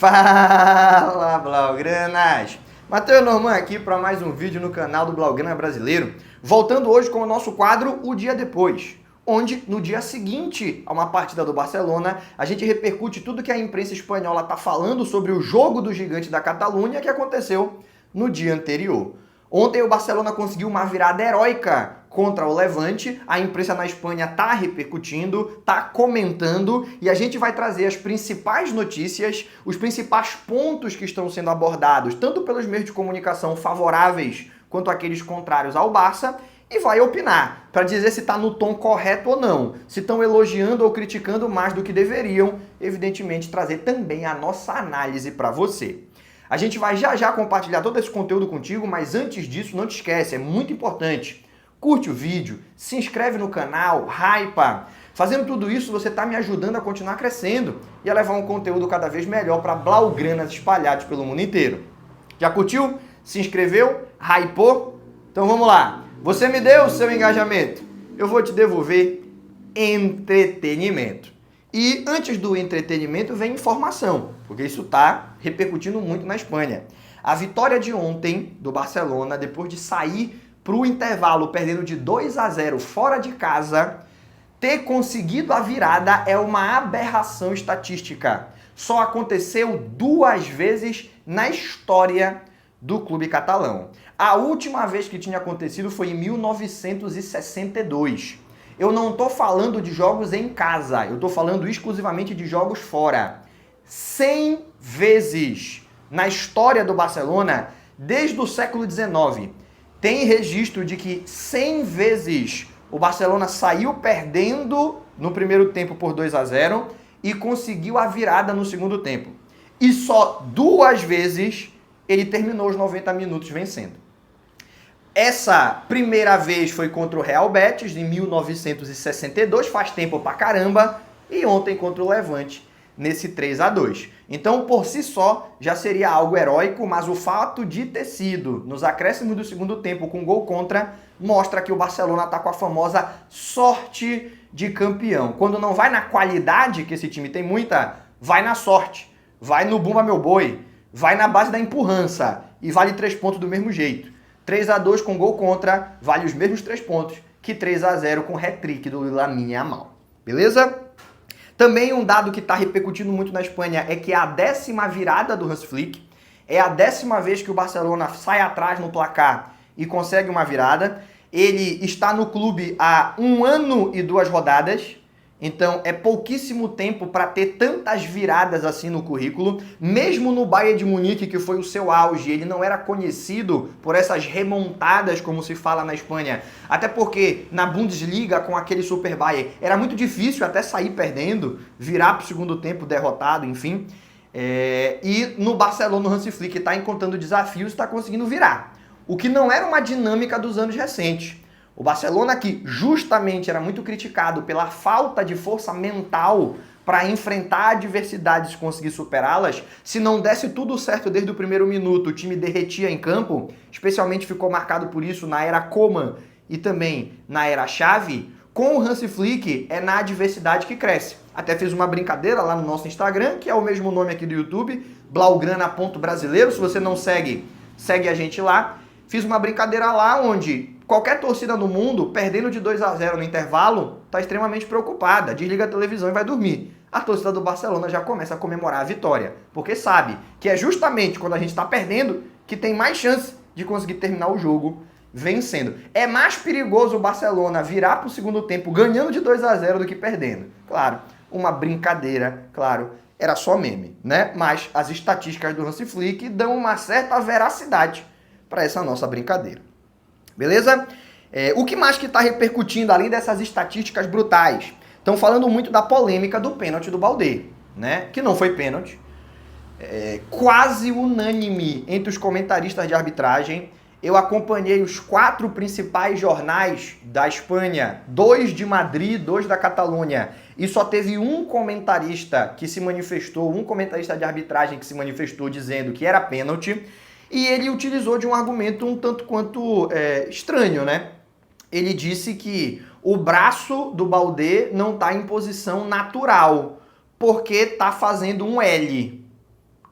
Fala, Blaugranas! Matheus Norman aqui para mais um vídeo no canal do Blaugrana Brasileiro. Voltando hoje com o nosso quadro O Dia Depois, onde no dia seguinte a uma partida do Barcelona, a gente repercute tudo que a imprensa espanhola está falando sobre o jogo do gigante da Catalunha que aconteceu no dia anterior. Ontem o Barcelona conseguiu uma virada heróica contra o Levante, a imprensa na Espanha está repercutindo, está comentando e a gente vai trazer as principais notícias, os principais pontos que estão sendo abordados, tanto pelos meios de comunicação favoráveis quanto aqueles contrários ao Barça, e vai opinar, para dizer se está no tom correto ou não, se estão elogiando ou criticando mais do que deveriam, evidentemente trazer também a nossa análise para você. A gente vai já compartilhar todo esse conteúdo contigo, mas antes disso, não te esquece, é muito importante. Curte o vídeo, se inscreve no canal, hypa. Fazendo tudo isso, você está me ajudando a continuar crescendo e a levar um conteúdo cada vez melhor para blaugranas espalhados pelo mundo inteiro. Já curtiu? Se inscreveu? Hypou? Então vamos lá. Você me deu o seu engajamento, eu vou te devolver entretenimento. E antes do entretenimento vem informação, porque isso está repercutindo muito na Espanha. A vitória de ontem do Barcelona, depois de sair para o intervalo perdendo de 2-0 fora de casa, ter conseguido a virada é uma aberração estatística. Só aconteceu 2 vezes na história do clube catalão. A última vez que tinha acontecido foi em 1962. Eu não estou falando de jogos em casa, eu estou falando exclusivamente de jogos fora. 100 vezes na história do Barcelona, desde o século XIX, tem registro de que 100 vezes o Barcelona saiu perdendo no primeiro tempo por 2-0 e conseguiu a virada no segundo tempo. E só 2 vezes ele terminou os 90 minutos vencendo. Essa primeira vez foi contra o Real Betis, em 1962, faz tempo pra caramba, e ontem contra o Levante, nesse 3-2. Então, por si só, já seria algo heróico, mas o fato de ter sido nos acréscimos do segundo tempo com gol contra, mostra que o Barcelona está com a famosa sorte de campeão. Quando não vai na qualidade, que esse time tem muita, vai na sorte, vai no bumba meu boi, vai na base da empurrança, e vale 3 pontos do mesmo jeito. 3-2 com gol contra, vale os mesmos 3 pontos que 3-0 com hat-trick do Lamine Yamal. Beleza? Também um dado que está repercutindo muito na Espanha é que é a 10ª virada do Hans Flick. É a 10ª vez que o Barcelona sai atrás no placar e consegue uma virada. Ele está no clube há 1 ano e 2 rodadas. Então é pouquíssimo tempo para ter tantas viradas assim no currículo. Mesmo no Bayern de Munique, que foi o seu auge, ele não era conhecido por essas remontadas, como se fala na Espanha. Até porque na Bundesliga, com aquele Super Bayern, era muito difícil até sair perdendo, virar para o segundo tempo derrotado, enfim. E no Barcelona, o Hansi Flick está encontrando desafios e está conseguindo virar. O que não era uma dinâmica dos anos recentes. O Barcelona, que justamente era muito criticado pela falta de força mental para enfrentar adversidades e conseguir superá-las, se não desse tudo certo desde o primeiro minuto, o time derretia em campo, especialmente ficou marcado por isso na era Koeman e também na era Xavi, com o Hansi Flick é na adversidade que cresce. Até fiz uma brincadeira lá no nosso Instagram, que é o mesmo nome aqui do YouTube, blaugrana.brasileiro, se você não segue, segue a gente lá. Fiz uma brincadeira lá onde qualquer torcida no mundo, perdendo de 2-0 no intervalo, está extremamente preocupada, desliga a televisão e vai dormir. A torcida do Barcelona já começa a comemorar a vitória, porque sabe que é justamente quando a gente está perdendo que tem mais chance de conseguir terminar o jogo vencendo. É mais perigoso o Barcelona virar para o segundo tempo ganhando de 2-0 do que perdendo. Claro, uma brincadeira, claro, era só meme, né? Mas as estatísticas do Hansi Flick dão uma certa veracidade para essa nossa brincadeira. Beleza? O que mais que está repercutindo, além dessas estatísticas brutais? Estão falando muito da polêmica do pênalti do Baldé, né? Que não foi pênalti. Quase unânime entre os comentaristas de arbitragem. Eu acompanhei os 4 principais jornais da Espanha, 2 de Madrid, 2 da Catalunha, e só teve um comentarista que se manifestou, um comentarista de arbitragem que se manifestou dizendo que era pênalti. E ele utilizou de um argumento um tanto quanto estranho, né? Ele disse que o braço do Baldé não está em posição natural, porque está fazendo um L.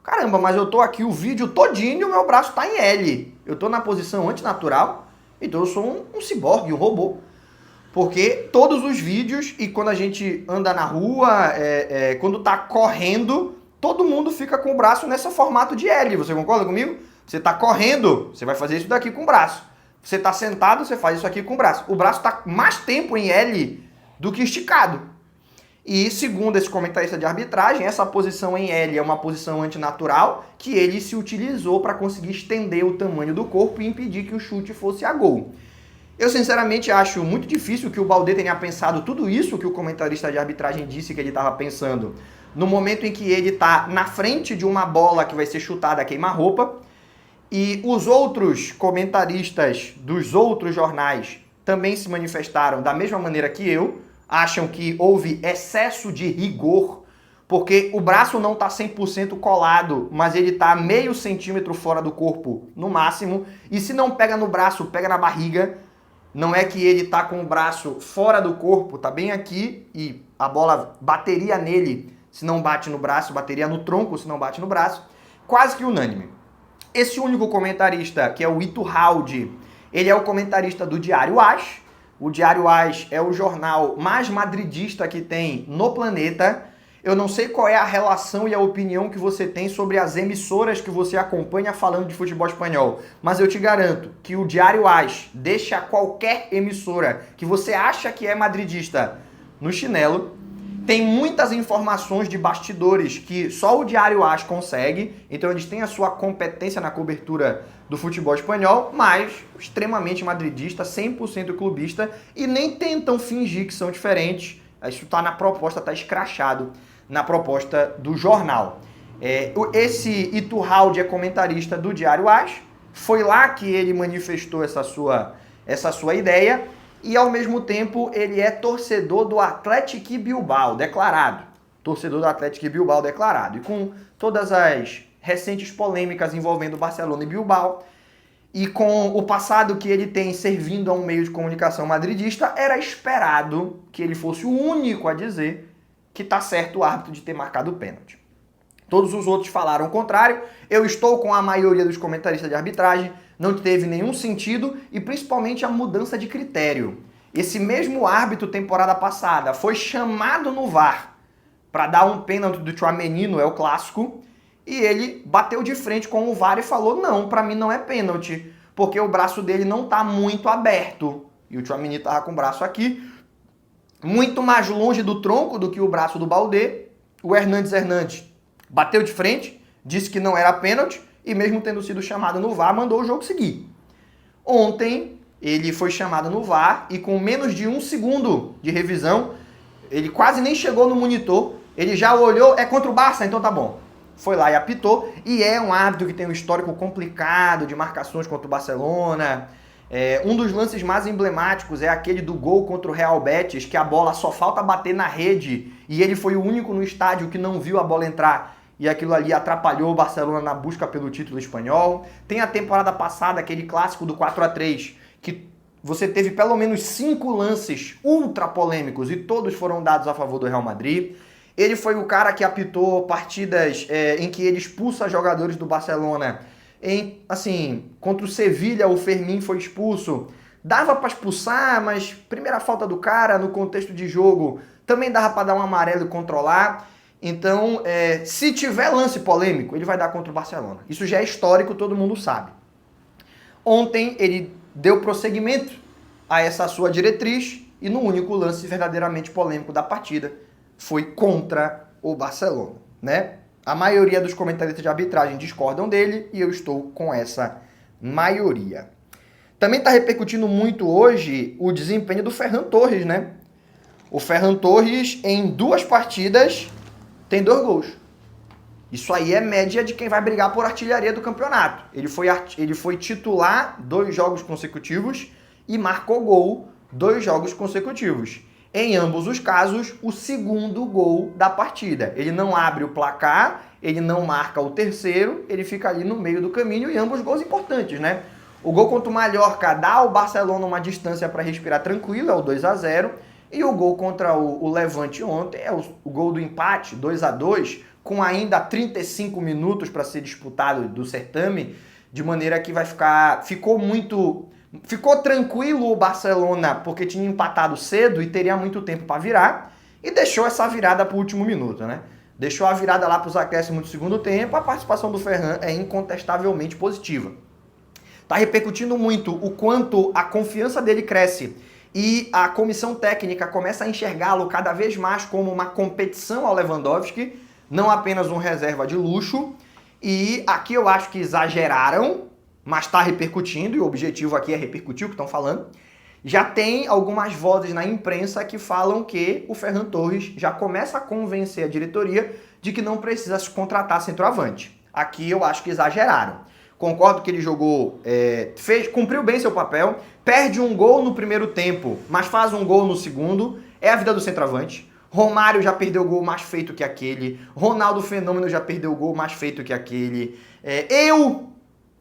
Caramba, mas eu tô aqui o vídeo todinho e o meu braço tá em L. Eu tô na posição antinatural, então eu sou um ciborgue, um robô. Porque todos os vídeos, e quando a gente anda na rua, quando tá correndo, todo mundo fica com o braço nesse formato de L. Você concorda comigo? Você tá correndo, você vai fazer isso daqui com o braço. Você tá sentado, você faz isso aqui com o braço. O braço tá mais tempo em L do que esticado. E segundo esse comentarista de arbitragem, essa posição em L é uma posição antinatural que ele se utilizou para conseguir estender o tamanho do corpo e impedir que o chute fosse a gol. Eu sinceramente acho muito difícil que o Baldé tenha pensado tudo isso que o comentarista de arbitragem disse que ele estava pensando no momento em que ele está na frente de uma bola que vai ser chutada a queima-roupa, e os outros comentaristas dos outros jornais também se manifestaram da mesma maneira que eu, acham que houve excesso de rigor, porque o braço não está 100% colado, mas ele está meio centímetro fora do corpo no máximo, e se não pega no braço, pega na barriga. Não é que ele está com o braço fora do corpo, está bem aqui, e a bola bateria nele se não bate no braço, bateria no tronco se não bate no braço. Quase que unânime. Esse único comentarista, que é o Iturralde, ele é o comentarista do Diário AS. O Diário AS é o jornal mais madridista que tem no planeta. Eu não sei qual é a relação e a opinião que você tem sobre as emissoras que você acompanha falando de futebol espanhol, mas eu te garanto que o Diário AS deixa qualquer emissora que você acha que é madridista no chinelo. Tem muitas informações de bastidores que só o Diário AS consegue, então eles têm a sua competência na cobertura do futebol espanhol, mas extremamente madridista, 100% clubista, e nem tentam fingir que são diferentes. Isso está na proposta, está escrachado na proposta do jornal. Esse Iturralde é comentarista do Diário AS, foi lá que ele manifestou essa sua ideia, e ao mesmo tempo ele é torcedor do Athletic Bilbao, declarado. Torcedor do Athletic Bilbao declarado. E com todas as recentes polêmicas envolvendo Barcelona e Bilbao, e com o passado que ele tem servindo a um meio de comunicação madridista, era esperado que ele fosse o único a dizer que tá certo o árbitro de ter marcado o pênalti. Todos os outros falaram o contrário. Eu estou com a maioria dos comentaristas de arbitragem. Não teve nenhum sentido, e principalmente a mudança de critério. Esse mesmo árbitro, temporada passada, foi chamado no VAR para dar um pênalti do Tchouaméni, no El Clássico, e ele bateu de frente com o VAR e falou: não, para mim não é pênalti, porque o braço dele não está muito aberto. E o Tchouaméni estava com o braço aqui, muito mais longe do tronco do que o braço do Baldé. O Hernández bateu de frente, disse que não era pênalti, e mesmo tendo sido chamado no VAR, mandou o jogo seguir. Ontem, ele foi chamado no VAR e com menos de 1 segundo de revisão, ele quase nem chegou no monitor, ele já olhou, é contra o Barça, então tá bom. Foi lá e apitou, e é um árbitro que tem um histórico complicado de marcações contra o Barcelona. Um dos lances mais emblemáticos é aquele do gol contra o Real Betis, que a bola só falta bater na rede, e ele foi o único no estádio que não viu a bola entrar. E aquilo ali atrapalhou o Barcelona na busca pelo título espanhol. Tem a temporada passada, aquele clássico do 4-3, que você teve pelo menos 5 lances ultra polêmicos e todos foram dados a favor do Real Madrid. Ele foi o cara que apitou partidas em que ele expulsa jogadores do Barcelona. Contra o Sevilla, o Fermín foi expulso. Dava para expulsar, mas primeira falta do cara no contexto de jogo, também dava para dar um amarelo e controlar. Então, se tiver lance polêmico, ele vai dar contra o Barcelona. Isso já é histórico, todo mundo sabe. Ontem ele deu prosseguimento a essa sua diretriz e no único lance verdadeiramente polêmico da partida foi contra o Barcelona, né? A maioria dos comentaristas de arbitragem discordam dele e eu estou com essa maioria. Também está repercutindo muito hoje o desempenho do Ferran Torres, né? O Ferran Torres, em 2 partidas, tem 2 gols. Isso aí é média de quem vai brigar por artilharia do campeonato. Ele foi titular 2 jogos consecutivos e marcou gol 2 jogos consecutivos. Em ambos os casos, o segundo gol da partida. Ele não abre o placar, ele não marca o terceiro, ele fica ali no meio do caminho, e ambos gols importantes, né? O gol contra o Mallorca dá ao Barcelona uma distância para respirar tranquilo, é o 2-0, e o gol contra o Levante ontem é o gol do empate, 2-2, com ainda 35 minutos para ser disputado do certame, de maneira que ficou tranquilo o Barcelona porque tinha empatado cedo e teria muito tempo para virar, e deixou essa virada para o último minuto, né? Deixou a virada lá para os acréscimos do segundo tempo. A participação do Ferran é incontestavelmente positiva. Está repercutindo muito o quanto a confiança dele cresce e a comissão técnica começa a enxergá-lo cada vez mais como uma competição ao Lewandowski, não apenas um reserva de luxo. E aqui eu acho que exageraram, mas está repercutindo, e o objetivo aqui é repercutir o que estão falando. Já tem algumas vozes na imprensa que falam que o Ferran Torres já começa a convencer a diretoria de que não precisa se contratar centroavante. Aqui eu acho que exageraram. Concordo que ele jogou, cumpriu bem seu papel, perde um gol no primeiro tempo, mas faz um gol no segundo, é a vida do centroavante. Romário já perdeu gol mais feito que aquele, Ronaldo Fenômeno já perdeu gol mais feito que aquele, eu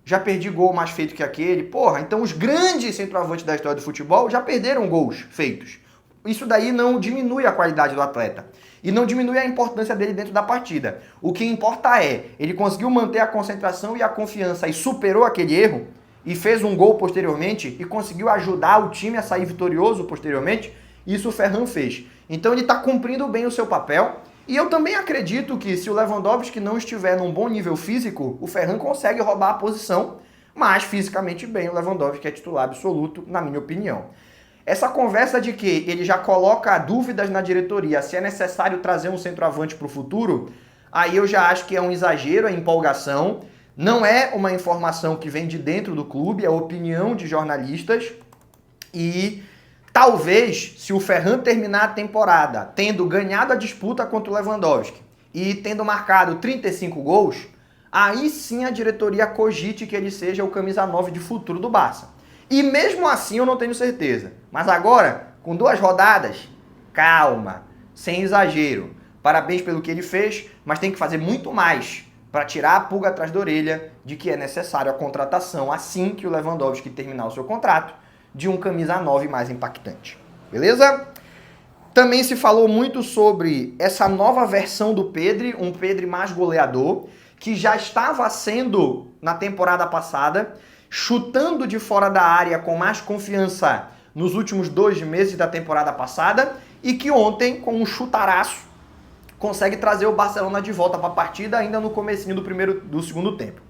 já perdi gol mais feito que aquele. Porra, então os grandes centroavantes da história do futebol já perderam gols feitos. Isso daí não diminui a qualidade do atleta e não diminui a importância dele dentro da partida. O que importa é, ele conseguiu manter a concentração e a confiança e superou aquele erro e fez um gol posteriormente e conseguiu ajudar o time a sair vitorioso posteriormente. Isso o Ferran fez. Então ele está cumprindo bem o seu papel. E eu também acredito que se o Lewandowski não estiver num bom nível físico, o Ferran consegue roubar a posição, mas fisicamente bem o Lewandowski é titular absoluto, na minha opinião. Essa conversa de que ele já coloca dúvidas na diretoria se é necessário trazer um centroavante para o futuro, aí eu já acho que é um exagero, é empolgação, não é uma informação que vem de dentro do clube, é opinião de jornalistas e... talvez, se o Ferran terminar a temporada tendo ganhado a disputa contra o Lewandowski e tendo marcado 35 gols, aí sim a diretoria cogite que ele seja o camisa 9 de futuro do Barça. E mesmo assim eu não tenho certeza. Mas agora, com 2 rodadas, calma, sem exagero. Parabéns pelo que ele fez, mas tem que fazer muito mais para tirar a pulga atrás da orelha de que é necessário a contratação assim que o Lewandowski terminar o seu contrato, de um camisa 9 mais impactante. Beleza? Também se falou muito sobre essa nova versão do Pedri, um Pedri mais goleador, que já estava sendo, na temporada passada, chutando de fora da área com mais confiança nos últimos 2 meses da temporada passada, e que ontem, com um chutaraço, consegue trazer o Barcelona de volta para a partida ainda no comecinho do segundo tempo.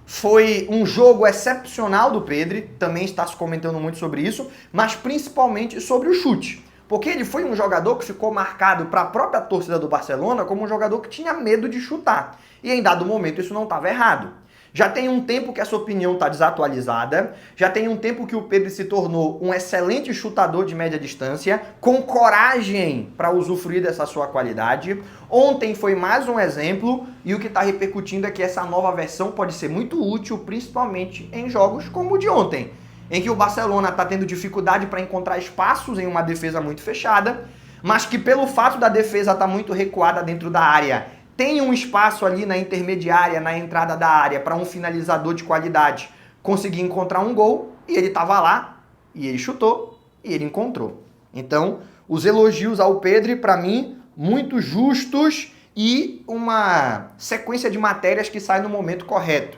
Foi um jogo excepcional do Pedri, também está se comentando muito sobre isso, mas principalmente sobre o chute. Porque ele foi um jogador que ficou marcado para a própria torcida do Barcelona como um jogador que tinha medo de chutar. E em dado momento isso não estava errado. Já tem um tempo que essa opinião está desatualizada, já tem um tempo que o Pedri se tornou um excelente chutador de média distância, com coragem para usufruir dessa sua qualidade. Ontem foi mais um exemplo e o que está repercutindo é que essa nova versão pode ser muito útil, principalmente em jogos como o de ontem, em que o Barcelona está tendo dificuldade para encontrar espaços em uma defesa muito fechada, mas que pelo fato da defesa estar muito recuada dentro da área, tem um espaço ali na intermediária, na entrada da área, para um finalizador de qualidade conseguir encontrar um gol, e ele estava lá, e ele chutou, e ele encontrou. Então, os elogios ao Pedri, para mim, muito justos e uma sequência de matérias que sai no momento correto.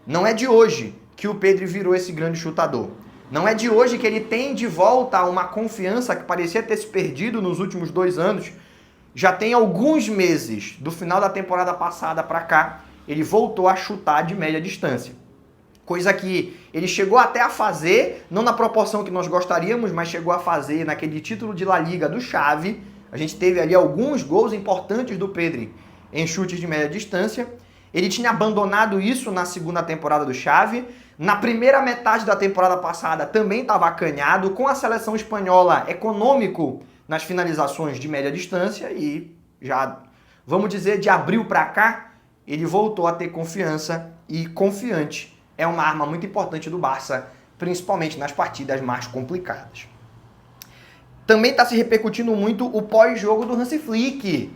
Não é de hoje que o Pedri virou esse grande chutador. Não é de hoje que ele tem de volta uma confiança que parecia ter se perdido nos últimos 2 anos. Já tem alguns meses, do final da temporada passada para cá, ele voltou a chutar de média distância. Coisa que ele chegou até a fazer, não na proporção que nós gostaríamos, mas chegou a fazer naquele título de La Liga do Xavi. A gente teve ali alguns gols importantes do Pedri em chutes de média distância. Ele tinha abandonado isso na segunda temporada do Xavi. Na primeira metade da temporada passada também estava acanhado. Com a seleção espanhola, econômico nas finalizações de média distância, e já, vamos dizer, de abril para cá, ele voltou a ter confiança, e confiante é uma arma muito importante do Barça, principalmente nas partidas mais complicadas. Também está se repercutindo muito o pós-jogo do Hansi Flick.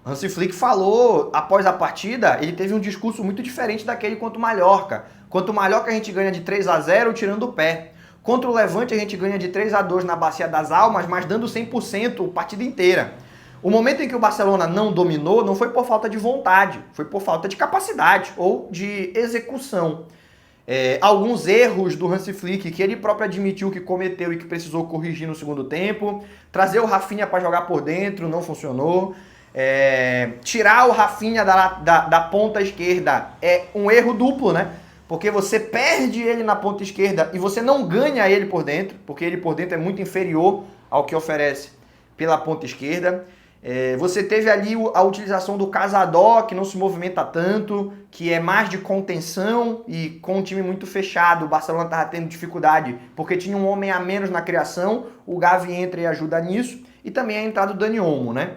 Hansi Flick falou, após a partida, ele teve um discurso muito diferente daquele contra o Mallorca. Contra o Mallorca a gente ganha de 3-0 tirando o pé. Contra o Levante a gente ganha de 3-2 na Bacia das Almas, mas dando 100% a partida inteira. O momento em que o Barcelona não dominou não foi por falta de vontade, foi por falta de capacidade ou de execução. Alguns erros do Hansi Flick que ele próprio admitiu que cometeu e que precisou corrigir no segundo tempo. Trazer o Rafinha para jogar por dentro não funcionou. Tirar o Rafinha da ponta esquerda é um erro duplo, né? Porque você perde ele na ponta esquerda e você não ganha ele por dentro, porque ele por dentro é muito inferior ao que oferece pela ponta esquerda. Você teve ali a utilização do Casadó, que não se movimenta tanto, que é mais de contenção e com um time muito fechado. O Barcelona estava tendo dificuldade porque tinha um homem a menos na criação, o Gavi entra e ajuda nisso, e também a entrada do Dani Olmo, né?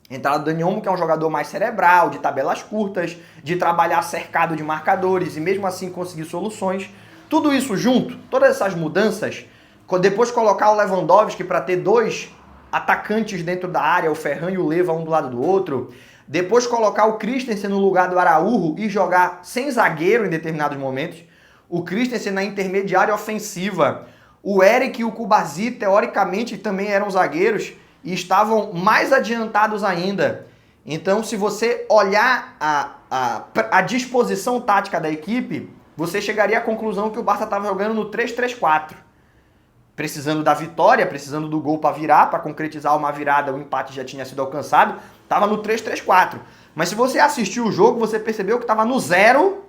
A entrada do Dani Olmo, que é um jogador mais cerebral, de tabelas curtas, de trabalhar cercado de marcadores e mesmo assim conseguir soluções. Tudo isso junto, todas essas mudanças, depois colocar o Lewandowski para ter dois atacantes dentro da área, o Ferran e o Leva um do lado do outro, depois colocar o Christensen no lugar do Araújo e jogar sem zagueiro em determinados momentos, o Christensen na intermediária ofensiva, o Eric e o Kubazi teoricamente também eram zagueiros e estavam mais adiantados ainda. Então, se você olhar a disposição tática da equipe, você chegaria à conclusão que o Barça estava jogando no 3-3-4. Precisando da vitória, precisando do gol para virar, para concretizar uma virada, o empate já tinha sido alcançado, estava no 3-3-4. Mas se você assistiu o jogo, você percebeu que estava no 0,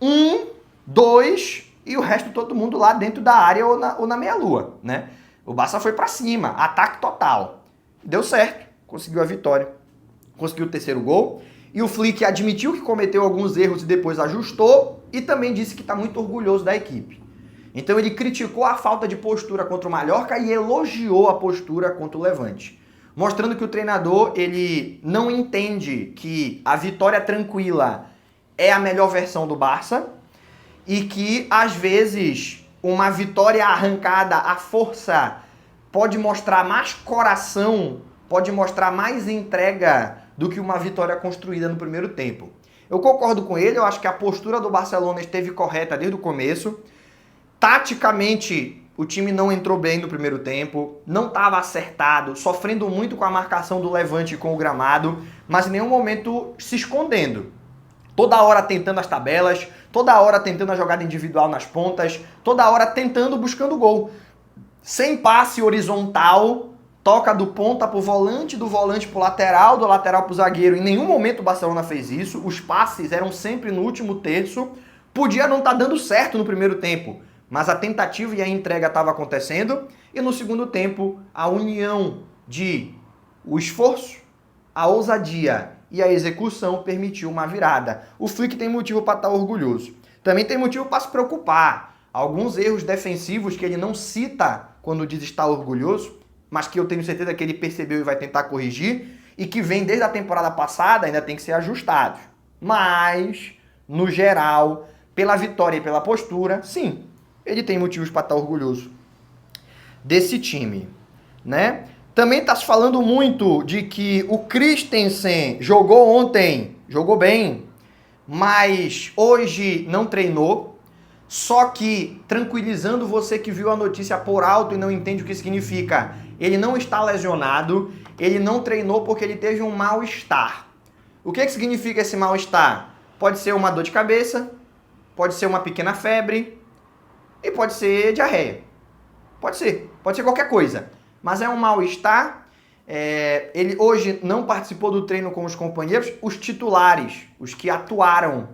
1, 2 e o resto todo mundo lá dentro da área ou na meia-lua, né? O Barça foi para cima, ataque total. Deu certo, conseguiu a vitória, conseguiu o terceiro gol. E o Flick admitiu que cometeu alguns erros e depois ajustou e também disse que está muito orgulhoso da equipe. Então ele criticou a falta de postura contra o Mallorca e elogiou a postura contra o Levante, mostrando que o treinador ele não entende que a vitória tranquila é a melhor versão do Barça e que às vezes uma vitória arrancada à força pode mostrar mais coração, pode mostrar mais entrega do que uma vitória construída no primeiro tempo. Eu concordo com ele, eu acho que a postura do Barcelona esteve correta desde o começo. Taticamente, o time não entrou bem no primeiro tempo, não estava acertado, sofrendo muito com a marcação do Levante e com o gramado, mas em nenhum momento se escondendo. Toda hora tentando as tabelas, toda hora tentando a jogada individual nas pontas, toda hora tentando, buscando gol. Sem passe horizontal, toca do ponta pro volante, do volante pro lateral, do lateral pro zagueiro. Em nenhum momento o Barcelona fez isso, os passes eram sempre no último terço. Podia não estar dando certo no primeiro tempo, mas a tentativa e a entrega estava acontecendo. E no segundo tempo, a união de o esforço, a ousadia e a execução permitiu uma virada. O Flick tem motivo para estar orgulhoso. Também tem motivo para se preocupar. Alguns erros defensivos que ele não cita quando diz estar orgulhoso, mas que eu tenho certeza que ele percebeu e vai tentar corrigir, e que vem desde a temporada passada, ainda tem que ser ajustados. Mas, no geral, pela vitória e pela postura, sim, ele tem motivos para estar orgulhoso desse time, né? Também está se falando muito de que o Christensen jogou ontem, jogou bem, mas hoje não treinou. Só que, tranquilizando você que viu a notícia por alto e não entende o que significa, ele não está lesionado, ele não treinou porque ele teve um mal-estar. O que significa esse mal-estar? Pode ser uma dor de cabeça, pode ser uma pequena febre e pode ser diarreia. Pode ser qualquer coisa. Mas é um mal-estar. Ele hoje não participou do treino com os companheiros. Os titulares, os que atuaram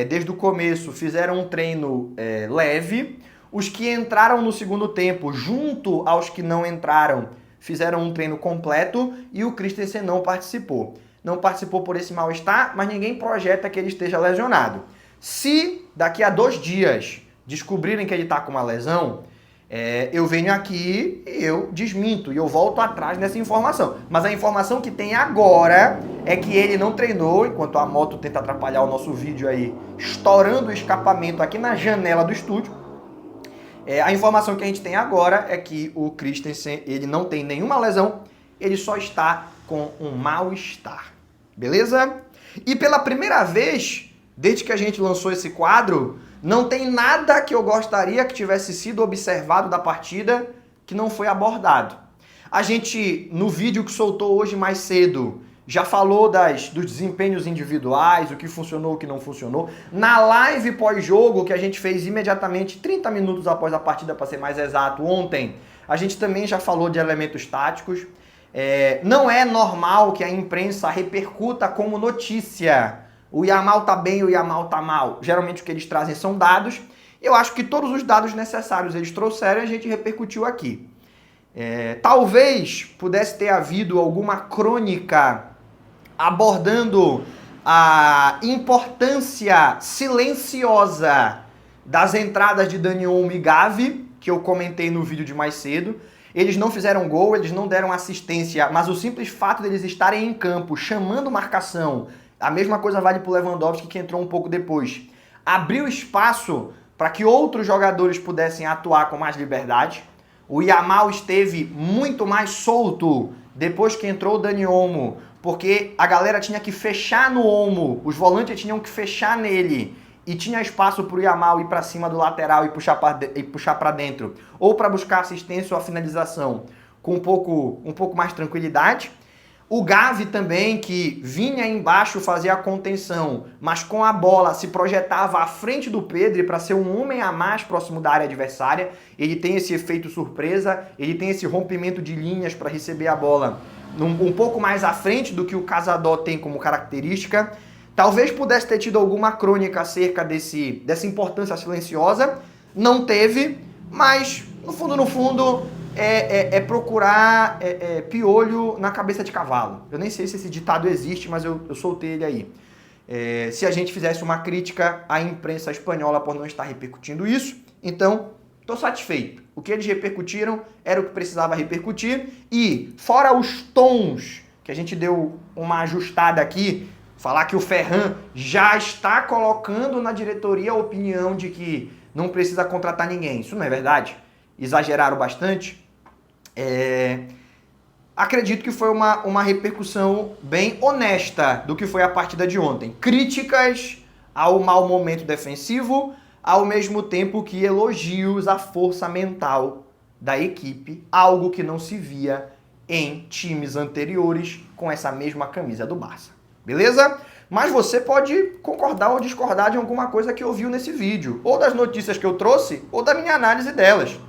desde o começo, fizeram um treino leve. Os que entraram no segundo tempo, junto aos que não entraram, fizeram um treino completo e o Christensen não participou. Não participou por esse mal-estar, mas ninguém projeta que ele esteja lesionado. Se daqui a 2 dias descobrirem que ele está com uma lesão, eu venho aqui e eu desminto e eu volto atrás nessa informação. Mas a informação que tem agora é que ele não treinou, enquanto a moto tenta atrapalhar o nosso vídeo aí, estourando o escapamento aqui na janela do estúdio. A informação que a gente tem agora é que o Christensen, ele não tem nenhuma lesão, ele só está com um mal-estar. Beleza? E pela primeira vez, desde que a gente lançou esse quadro, não tem nada que eu gostaria que tivesse sido observado da partida que não foi abordado. A gente, no vídeo que soltou hoje mais cedo, já falou dos desempenhos individuais, o que funcionou, o que não funcionou. Na live pós-jogo, que a gente fez imediatamente, 30 minutos após a partida, para ser mais exato, ontem, a gente também já falou de elementos táticos. Não é normal que a imprensa repercuta como notícia. O Yamal tá bem, o Yamal tá mal. Geralmente o que eles trazem são dados. Eu acho que todos os dados necessários eles trouxeram e a gente repercutiu aqui. Talvez pudesse ter havido alguma crônica abordando a importância silenciosa das entradas de Dani Olmo e Gavi, que eu comentei no vídeo de mais cedo. Eles não fizeram gol, eles não deram assistência, mas o simples fato deles estarem em campo, chamando marcação, a mesma coisa vale para o Lewandowski, que entrou um pouco depois, abriu espaço para que outros jogadores pudessem atuar com mais liberdade. O Yamal esteve muito mais solto depois que entrou o Dani Olmo, porque a galera tinha que fechar no Olmo, os volantes tinham que fechar nele, e tinha espaço para o Yamal ir para cima do lateral e puxar para dentro, ou para buscar assistência ou a finalização com um pouco mais tranquilidade. O Gavi também, que vinha embaixo fazer a contenção, mas com a bola se projetava à frente do Pedri para ser um homem a mais próximo da área adversária. Ele tem esse efeito surpresa, ele tem esse rompimento de linhas para receber a bola um pouco mais à frente do que o Casadó tem como característica. Talvez pudesse ter tido alguma crônica acerca dessa importância silenciosa. Não teve, mas no fundo, procurar piolho na cabeça de cavalo. Eu nem sei se esse ditado existe, mas eu soltei ele aí. Se a gente fizesse uma crítica à imprensa espanhola por não estar repercutindo isso, então estou satisfeito. O que eles repercutiram era o que precisava repercutir. E, fora os tons, que a gente deu uma ajustada aqui, falar que o Ferran já está colocando na diretoria a opinião de que não precisa contratar ninguém. Isso não é verdade? Exageraram bastante. Acredito que foi uma repercussão bem honesta do que foi a partida de ontem. Críticas ao mau momento defensivo, ao mesmo tempo que elogios à força mental da equipe, algo que não se via em times anteriores com essa mesma camisa do Barça. Beleza? Mas você pode concordar ou discordar de alguma coisa que ouviu nesse vídeo, ou das notícias que eu trouxe, ou da minha análise delas.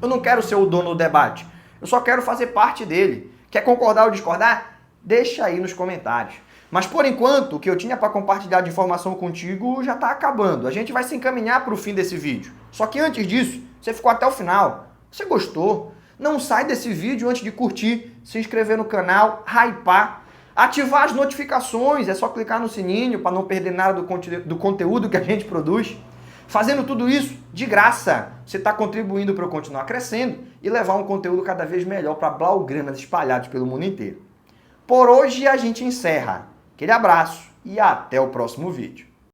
Eu não quero ser o dono do debate, eu só quero fazer parte dele. Quer concordar ou discordar? Deixa aí nos comentários. Mas por enquanto, o que eu tinha para compartilhar de informação contigo já está acabando. A gente vai se encaminhar para o fim desse vídeo. Só que antes disso, você ficou até o final. Você gostou? Não sai desse vídeo antes de curtir, se inscrever no canal, hypar, ativar as notificações. É só clicar no sininho para não perder nada do conteúdo que a gente produz. Fazendo tudo isso de graça, você está contribuindo para eu continuar crescendo e levar um conteúdo cada vez melhor para blaugranas espalhados pelo mundo inteiro. Por hoje a gente encerra. Aquele abraço e até o próximo vídeo.